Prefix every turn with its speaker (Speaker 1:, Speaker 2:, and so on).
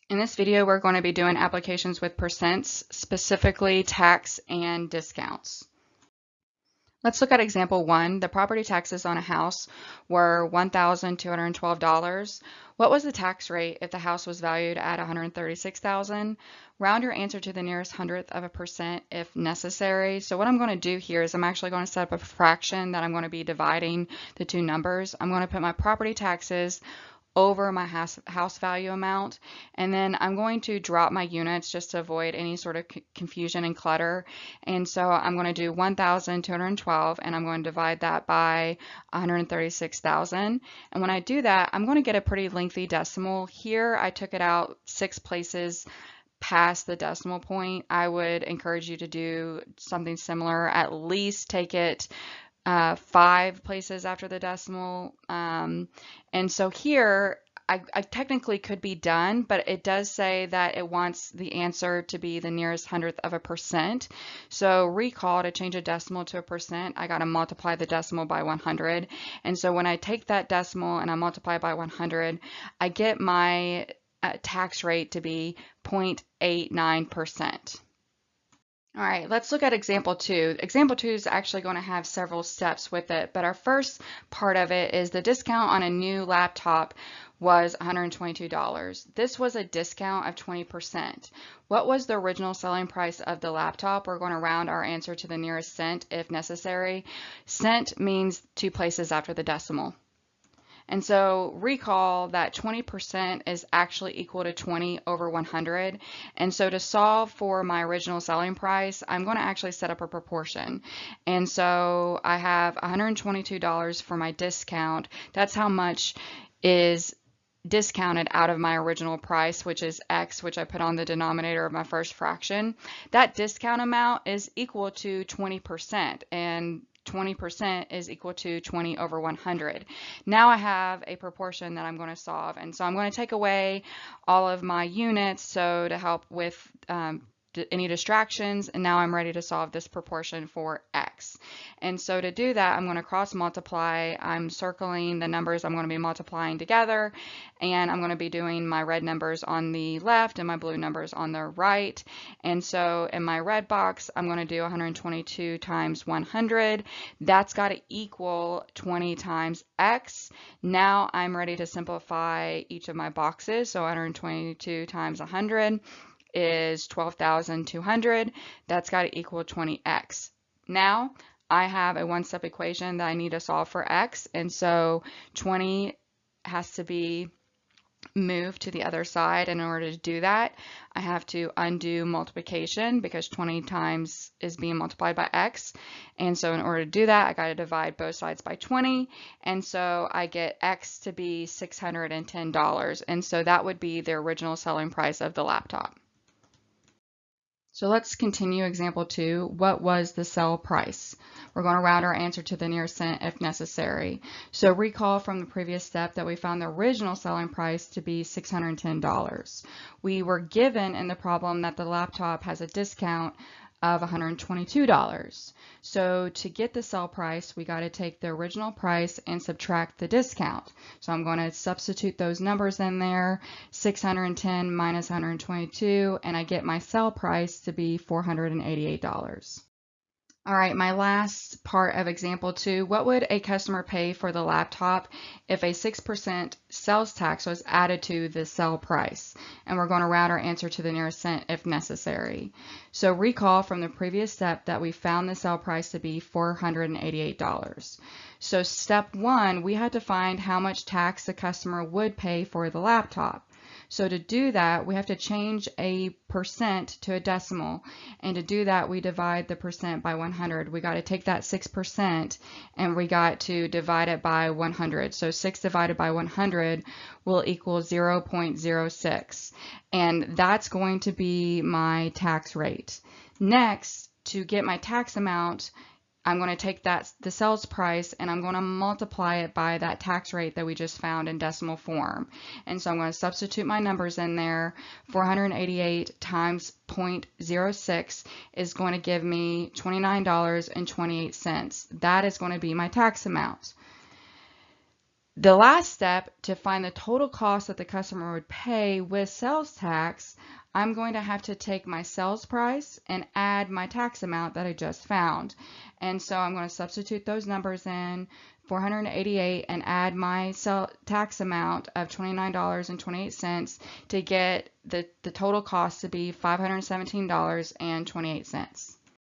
Speaker 1: In this video, we're going to be doing applications with percents, specifically tax and discounts. Let's look at example 1. The property taxes on a house were $1,212. What was the tax rate if the house was valued at $136,000? Round your answer to the nearest hundredth of a percent if necessary. So what I'm going to do here is I'm actually going to set up a fraction that I'm going to be dividing the two numbers. I'm going to put my property taxes over my house value amount, and then I'm going to drop my units just to avoid any sort of confusion and clutter. And so I'm going to do 1,212 and I'm going to divide that by 136,000. And when I do that, I'm going to get a pretty lengthy decimal. Here I took it out 6 places past the decimal point. I would encourage you to do something similar, at least take it 5 places after the decimal. And so here I technically could be done, but it does say that it wants the answer to be the nearest hundredth of a percent. So recall, to change a decimal to a percent, I got to multiply the decimal by 100. And so when I take that decimal and I multiply by 100, I get my tax rate to be 0.89%. All right, let's look at example 2. Example 2 is actually going to have several steps with it, but our first part of it is the discount on a new laptop was $122. This was a discount of 20%. What was the original selling price of the laptop? We're going to round our answer to the nearest cent if necessary. Cent means 2 places after the decimal. And so recall that 20% is actually equal to 20 over 100. And so to solve for my original selling price, I'm going to actually set up a proportion. And so I have $122 for my discount. That's how much is discounted out of my original price, which is X, which I put on the denominator of my first fraction. That discount amount is equal to 20%, and 20% is equal to 20 over 100. Now I have a proportion that I'm going to solve, and so I'm going to take away all of my units so to help with any distractions, and now I'm ready to solve this proportion for X. And so to do that, I'm going to cross multiply. I'm circling the numbers I'm going to be multiplying together, and I'm going to be doing my red numbers on the left and my blue numbers on the right. And so in my red box, I'm going to do 122 times 100. That's got to equal 20 times X. Now I'm ready to simplify each of my boxes. So 122 times 100 is 12,200. That's got to equal 20x. Now I have a one-step equation that I need to solve for x, and so 20 has to be moved to the other side. And in order to do that, I have to undo multiplication because 20 times is being multiplied by x. And so in order to do that, I got to divide both sides by 20. And so I get x to be $610. And so that would be the original selling price of the laptop. So let's continue example 2. What was the sell price? We're going to round our answer to the nearest cent if necessary. So recall from the previous step that we found the original selling price to be $610. We were given in the problem that the laptop has a discount of $122. So to get the sell price, we got to take the original price and subtract the discount. So I'm going to substitute those numbers in there, 610 minus 122, and I get my sell price to be $488. All right, my last part of example 2, what would a customer pay for the laptop if a 6% sales tax was added to the sell price? And we're going to round our answer to the nearest cent if necessary. So recall from the previous step that we found the sell price to be $488. So step 1, we had to find how much tax the customer would pay for the laptop. So to do that, we have to change a percent to a decimal. And to do that, we divide the percent by 100. We got to take that 6% and we got to divide it by 100. So 6 divided by 100 will equal 0.06. And that's going to be my tax rate. Next, to get my tax amount, I'm going to take the sales price and I'm going to multiply it by that tax rate that we just found in decimal form. And so I'm going to substitute my numbers in there. 488 times 0.06 is going to give me $29.28. That is going to be my tax amount. The last step, to find the total cost that the customer would pay with sales tax, I'm going to have to take my sales price and add my tax amount that I just found. And so I'm going to substitute those numbers in, 488, and add my tax amount of $29.28 to get the total cost to be $517.28.